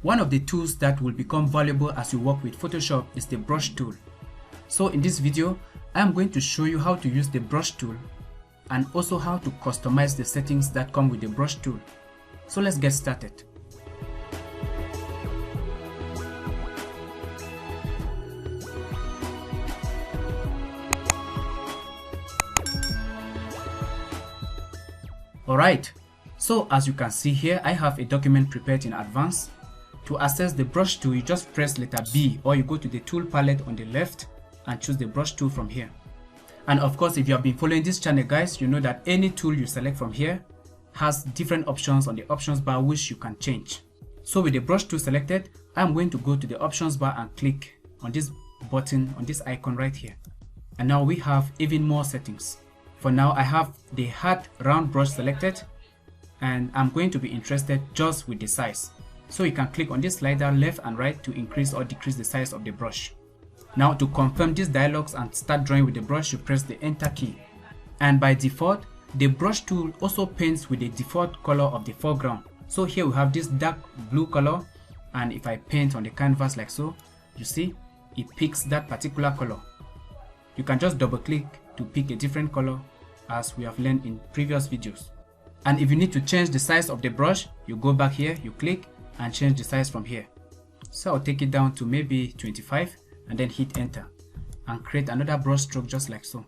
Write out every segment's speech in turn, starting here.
One of the tools that will become valuable as you work with Photoshop is the brush tool. So in this video, I am going to show you how to use the brush tool and also how to customize the settings that come with the brush tool. So let's get started. Alright, so as you can see here, I have a document prepared in advance. To access the brush tool, you just press letter B, or you go to the tool palette on the left and choose the brush tool from here. And of course, if you have been following this channel guys, you know that any tool you select from here has different options on the options bar which you can change. So with the brush tool selected, I'm going to go to the options bar and click on this button, on this icon right here. And now we have even more settings. For now, I have the hard round brush selected, and I'm going to be interested just with the size. So you can click on this slider left and right to increase or decrease the size of the brush. Now to confirm these dialogues and start drawing with the brush, you press the enter key. And by default, the brush tool also paints with the default color of the foreground. So here we have this dark blue color, and if I paint on the canvas like so, you see it picks that particular color. You can just double click to pick a different color as we have learned in previous videos. And if you need to change the size of the brush, you go back here, you click and change the size from here. So I'll take it down to maybe 25 and then hit enter and create another brush stroke just like so.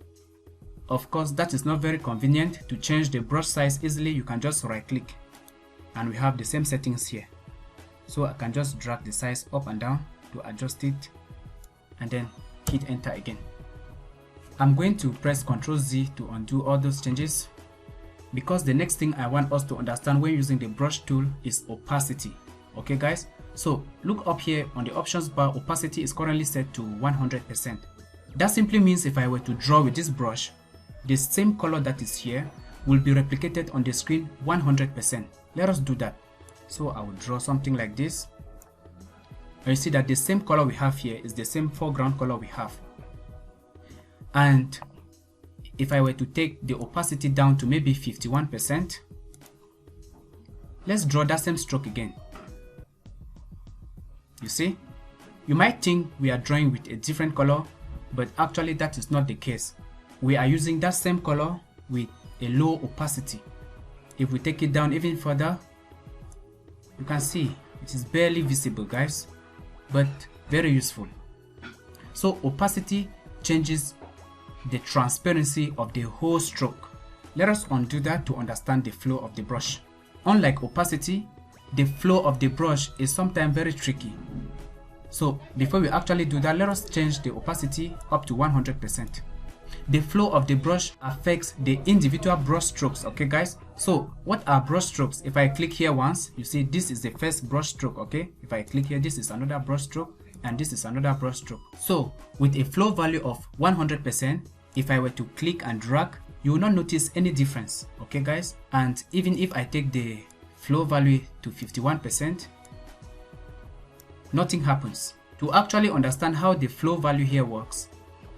Of course, that is not very convenient. To change the brush size easily, you can just right click and we have the same settings here. So I can just drag the size up and down to adjust it and then hit enter again. I'm going to press Ctrl Z to undo all those changes, because the next thing I want us to understand when using the brush tool is opacity. Okay guys, so look up here on the options bar, opacity is currently set to 100%. That simply means if I were to draw with this brush, the same color that is here will be replicated on the screen 100%. Let us do that. So I will draw something like this. And you see that the same color we have here is the same foreground color we have. And if I were to take the opacity down to maybe 51%, let's draw that same stroke again. You see, you might think we are drawing with a different color, but actually that is not the case. We are using that same color with a low opacity. If we take it down even further, you can see it is barely visible guys, but very useful. So opacity changes the transparency of the whole stroke. Let us undo that to understand the flow of the brush. Unlike opacity, the flow of the brush is sometimes very tricky. So before we actually do that, let us change the opacity up to 100%. The flow of the brush affects the individual brush strokes, okay guys? So what are brush strokes? If I click here once, you see this is the first brush stroke, okay? If I click here, this is another brush stroke, and this is another brush stroke. So with a flow value of 100%, if I were to click and drag, you will not notice any difference, okay guys? And even if I take the flow value to 51%, nothing happens. To actually understand how the flow value here works,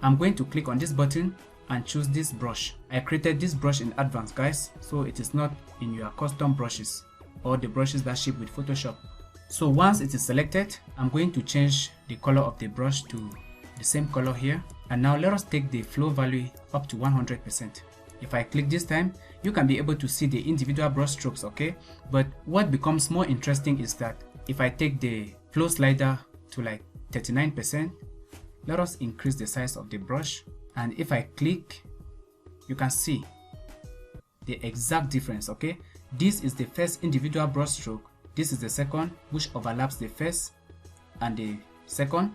I'm going to click on this button and choose this brush. I created this brush in advance guys, so it is not in your custom brushes or the brushes that ship with Photoshop. So once it is selected, I'm going to change the color of the brush to the same color here. And now let us take the flow value up to 100%. If I click this time, you can be able to see the individual brush strokes, okay? But what becomes more interesting is that if I take the flow slider to like 39%, let us increase the size of the brush. And if I click, you can see the exact difference, okay? This is the first individual brush stroke. This is the second, which overlaps the first and the second.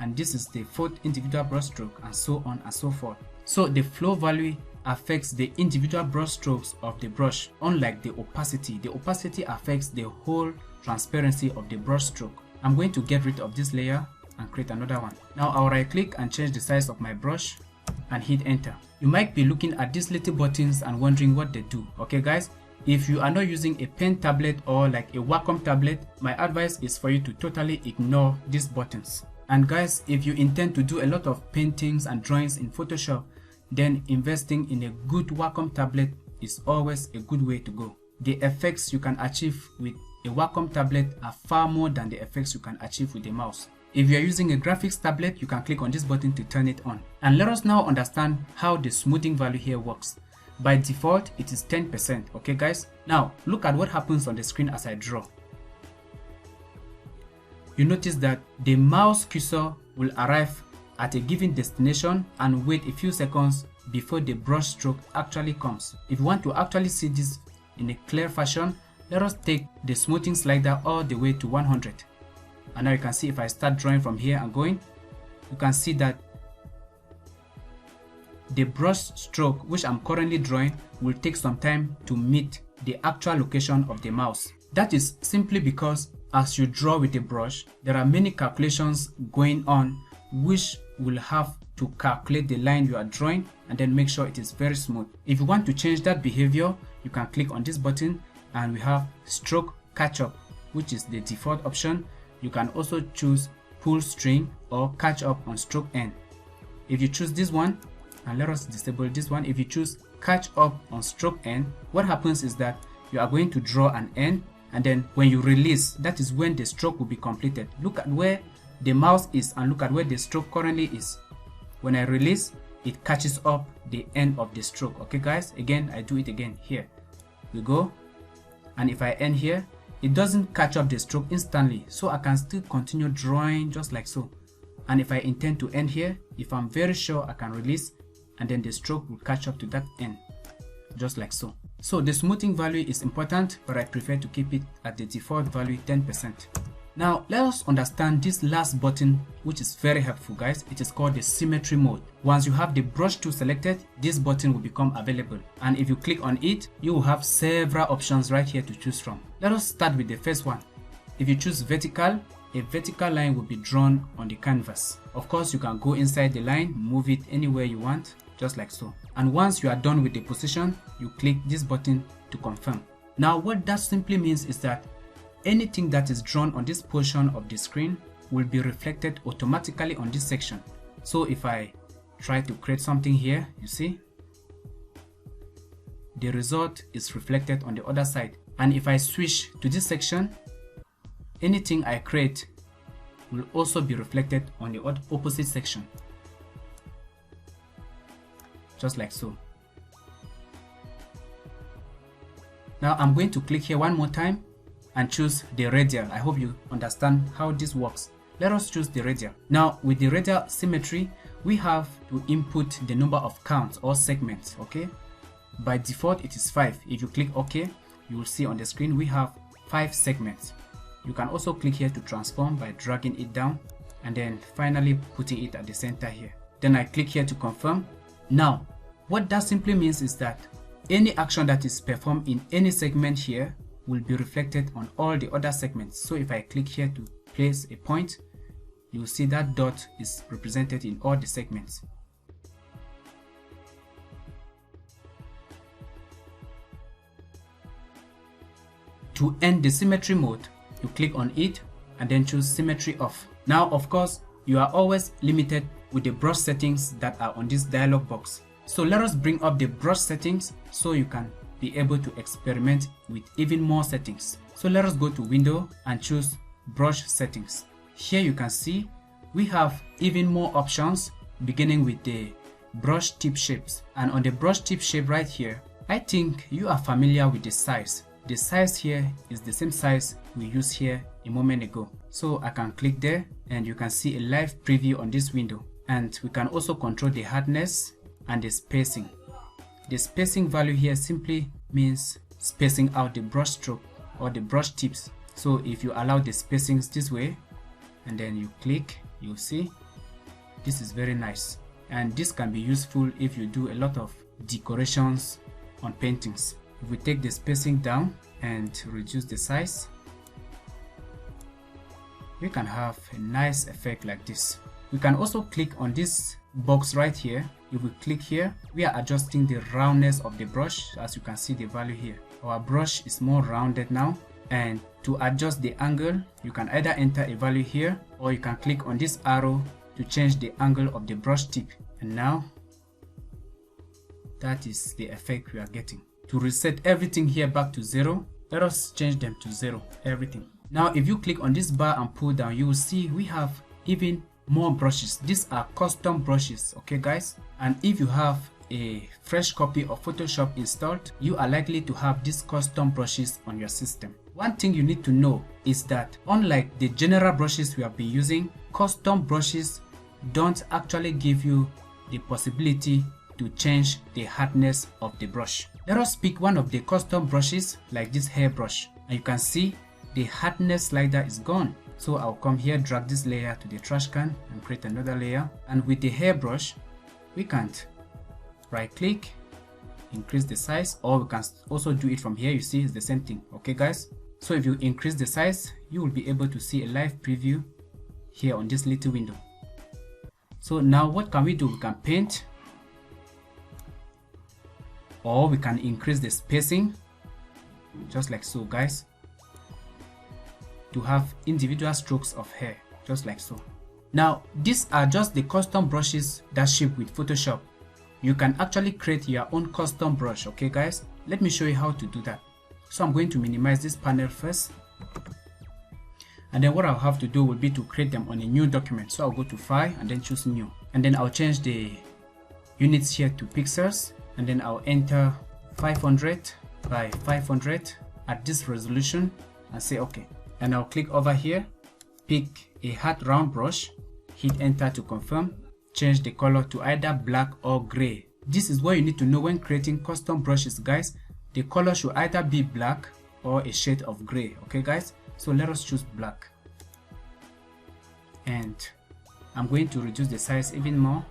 And this is the fourth individual brush stroke, and so on and so forth. So the flow value affects the individual brush strokes of the brush, unlike the opacity. The opacity affects the whole transparency of the brush stroke. I'm going to get rid of this layer and create another one. Now I'll right click and change the size of my brush and hit enter. You might be looking at these little buttons and wondering what they do. Okay guys, if you are not using a pen tablet or like a Wacom tablet, my advice is for you to totally ignore these buttons. And guys, if you intend to do a lot of paintings and drawings in Photoshop, then investing in a good Wacom tablet is always a good way to go. The effects you can achieve with a Wacom tablet are far more than the effects you can achieve with the mouse. If you are using a graphics tablet, you can click on this button to turn it on. And let us now understand how the smoothing value here works. By default, it is 10%, okay guys? Now, look at what happens on the screen as I draw. You notice that the mouse cursor will arrive at a given destination and wait a few seconds before the brush stroke actually comes. If you want to actually see this in a clear fashion, let us take the smoothing slider all the way to 100. And now you can see if I start drawing from here and going, you can see that the brush stroke which I'm currently drawing will take some time to meet the actual location of the mouse. That is simply because as you draw with a brush, there are many calculations going on which will have to calculate the line you are drawing and then make sure it is very smooth. If you want to change that behavior, you can click on this button and we have stroke catch up, which is the default option. You can also choose pull string or catch up on stroke end. If you choose this one, and let us disable this one, if you choose catch up on stroke end, what happens is that you are going to draw an end, and then when you release, that is when the stroke will be completed. Look at where the mouse is and look at where the stroke currently is. When I release, it catches up the end of the stroke. Okay guys, again I do it again. Here we go, and if I end here, it doesn't catch up the stroke instantly, so I can still continue drawing just like so. And if I intend to end here, if I'm very sure, I can release and then the stroke will catch up to that end just like so. So the smoothing value is important, but I prefer to keep it at the default value 10%. Now let us understand this last button, which is very helpful guys. It is called the symmetry mode. Once you have the brush tool selected, this button will become available, and if you click on it, you will have several options right here to choose from. Let us start with the first one. If you choose vertical, a vertical line will be drawn on the canvas. Of course, you can go inside the line, move it anywhere you want, just like so. And once you are done with the position, you click this button to confirm. Now what that simply means is that anything that is drawn on this portion of the screen will be reflected automatically on this section. So if I try to create something here, you see, the result is reflected on the other side. And if I switch to this section, anything I create will also be reflected on the opposite section, just like so. Now I'm going to click here one more time and choose the radial. I hope you understand how this works. Let us choose the radial. Now with the radial symmetry, we have to input the number of counts or segments, okay? By default it is 5. If you click OK, you will see on the screen we have 5 segments. You can also click here to transform by dragging it down and then finally putting it at the center here. Then I click here to confirm. Now what that simply means is that any action that is performed in any segment here will be reflected on all the other segments. So if I click here to place a point, you will see that dot is represented in all the segments. To end the symmetry mode, you click on it and then choose symmetry off. Now of course, you are always limited with the brush settings that are on this dialog box. So let us bring up the brush settings so you can be able to experiment with even more settings. So let us go to Window and choose Brush Settings. Here you can see we have even more options, beginning with the brush tip shapes. And on the brush tip shape right here, I think you are familiar with the size. The size here is the same size we used here a moment ago. So I can click there and you can see a live preview on this window. And we can also control the hardness and the spacing. The spacing value here simply means spacing out the brush stroke or the brush tips. So if you allow the spacings this way and then you click, you'll see this is very nice, and this can be useful if you do a lot of decorations on paintings. If we take the spacing down and reduce the size, we can have a nice effect like this. We can also click on this box right here. If we click here, we are adjusting the roundness of the brush. As you can see the value here, our brush is more rounded now. And to adjust the angle, you can either enter a value here or you can click on this arrow to change the angle of the brush tip. And now that is the effect we are getting. To reset everything here back to 0, Let us change them to 0, everything. Now if you click on this bar and pull down, you will see we have even more brushes. These are custom brushes, okay guys? And if you have a fresh copy of Photoshop installed, you are likely to have these custom brushes on your system. One thing you need to know is that unlike the general brushes we have been using, custom brushes don't actually give you the possibility to change the hardness of the brush. Let us pick one of the custom brushes like this hairbrush, and you can see the hardness slider is gone. So I'll come here, drag this layer to the trash can and create another layer. And with the hairbrush, we can right click, increase the size, or we can also do it from here. You see it's the same thing, okay guys? So if you increase the size, you will be able to see a live preview here on this little window. So now what can we do? We can paint, or we can increase the spacing just like so guys, to have individual strokes of hair just like so. Now these are just the custom brushes that ship with Photoshop. You can actually create your own custom brush, okay guys? Let me show you how to do that. So I'm going to minimize this panel first, and then what I'll have to do will be to create them on a new document. So I'll go to File and then choose New, and then I'll change the units here to pixels, and then I'll enter 500 by 500 at this resolution and say OK. And I'll click over here, pick a hard round brush, hit enter to confirm, change the color to either black or gray. This is what you need to know when creating custom brushes guys. The color should either be black or a shade of gray, okay guys? So let us choose black, and I'm going to reduce the size even more,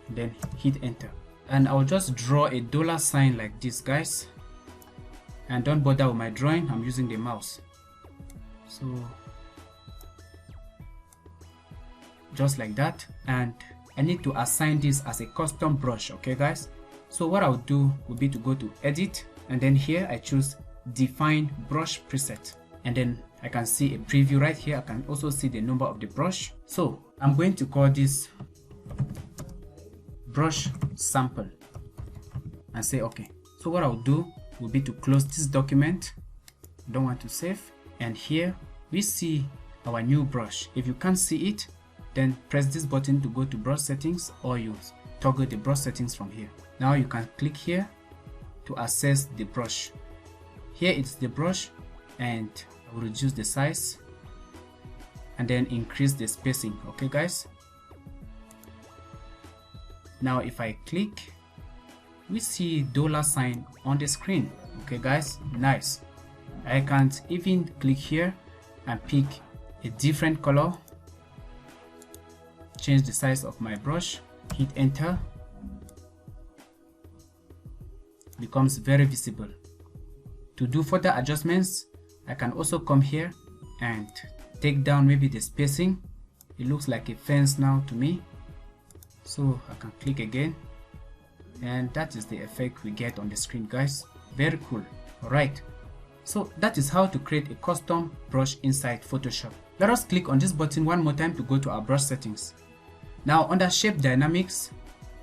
then hit enter, and I'll just draw a $sign like this guys, and don't bother with my drawing, I'm using the mouse. So just like that, and I need to assign this as a custom brush, okay guys? So what I'll do will be to go to edit, and then here I choose define brush preset, and then I can see a preview right here. I can also see the number of the brush. So I'm going to call this brush sample and say OK. So what I'll do will be to close this document. Don't want to save, and here we see our new brush. If you can't see it, then press this button to go to brush settings, or you toggle the brush settings from here. Now you can click here to access the brush. Here it's the brush, and I will reduce the size and then increase the spacing, okay guys? Now if I click, we see $sign on the screen, okay guys? Nice. I can't even click here and pick a different color, change the size of my brush, hit enter, becomes very visible. To do further adjustments, I can also come here and take down maybe the spacing. It looks like a fence now to me, so I can click again, and that is the effect we get on the screen guys. Very cool. Alright, so that is how to create a custom brush inside Photoshop. Let us click on this button one more time to go to our brush settings. Now under shape dynamics,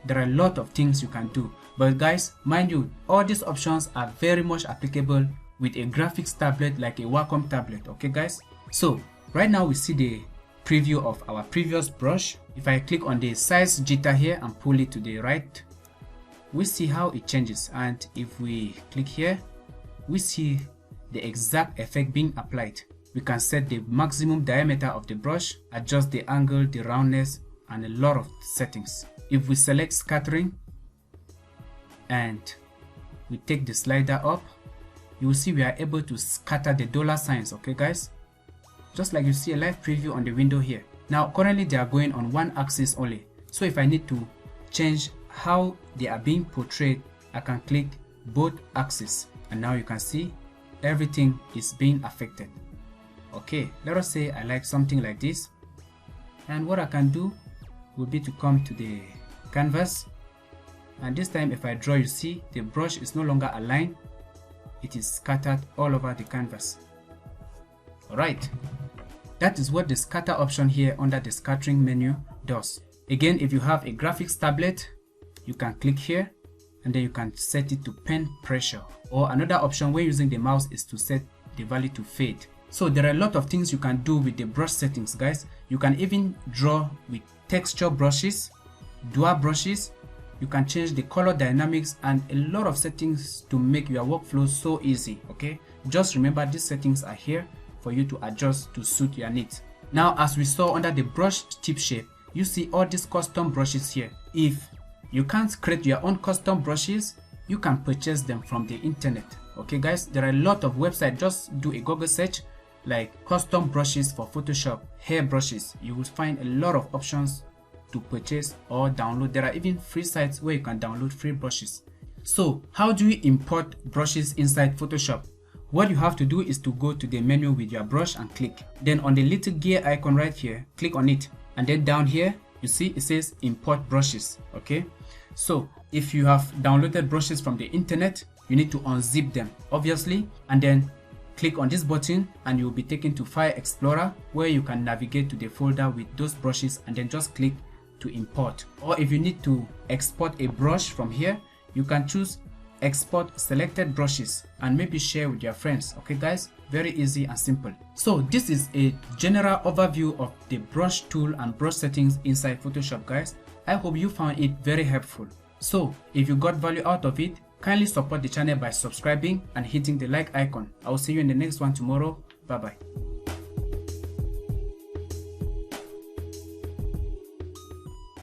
there are a lot of things you can do, but guys, mind you, all these options are very much applicable with a graphics tablet like a Wacom tablet, okay guys? So right now we see the preview of our previous brush. If I click on the size jitter here and pull it to the right, we see how it changes, and if we click here, we see the exact effect being applied. We can set the maximum diameter of the brush, adjust the angle, the roundness, and a lot of settings. If we select scattering and we take the slider up, you will see we are able to scatter the $signs, okay guys? Just like you see a live preview on the window here. Now currently they are going on one axis only, so if I need to change how they are being portrayed, I can click both axes, and now you can see everything is being affected. Okay, let us say I like something like this, and what I can do would be to come to the canvas, and this time if I draw, you see the brush is no longer aligned, it is scattered all over the canvas. Alright, that is what the scatter option here under the scattering menu does. Again, if you have a graphics tablet, you can click here and then you can set it to pen pressure, or another option when using the mouse is to set the value to fade. So there are a lot of things you can do with the brush settings, guys. You can even draw with texture brushes, dual brushes. You can change the color dynamics and a lot of settings to make your workflow so easy. Okay, just remember these settings are here for you to adjust to suit your needs. Now, as we saw under the brush tip shape, you see all these custom brushes here. If you can't create your own custom brushes, you can purchase them from the internet. Okay guys, there are a lot of websites. Just do a Google search like custom brushes for Photoshop, hair brushes. You will find a lot of options to purchase or download. There are even free sites where you can download free brushes. So how do you import brushes inside Photoshop? What you have to do is to go to the menu with your brush and click. Then on the little gear icon right here, click on it. And then down here, you see it says import brushes. Okay, so if you have downloaded brushes from the internet, you need to unzip them obviously, and then click on this button and you'll be taken to File Explorer, where you can navigate to the folder with those brushes and then just click to import. Or if you need to export a brush from here, you can choose export selected brushes and maybe share with your friends. Okay guys, very easy and simple. So this is a general overview of the brush tool and brush settings inside Photoshop, guys. I hope you found it very helpful. So if you got value out of it, kindly support the channel by subscribing and hitting the like icon. I will see you in the next one tomorrow. Bye bye.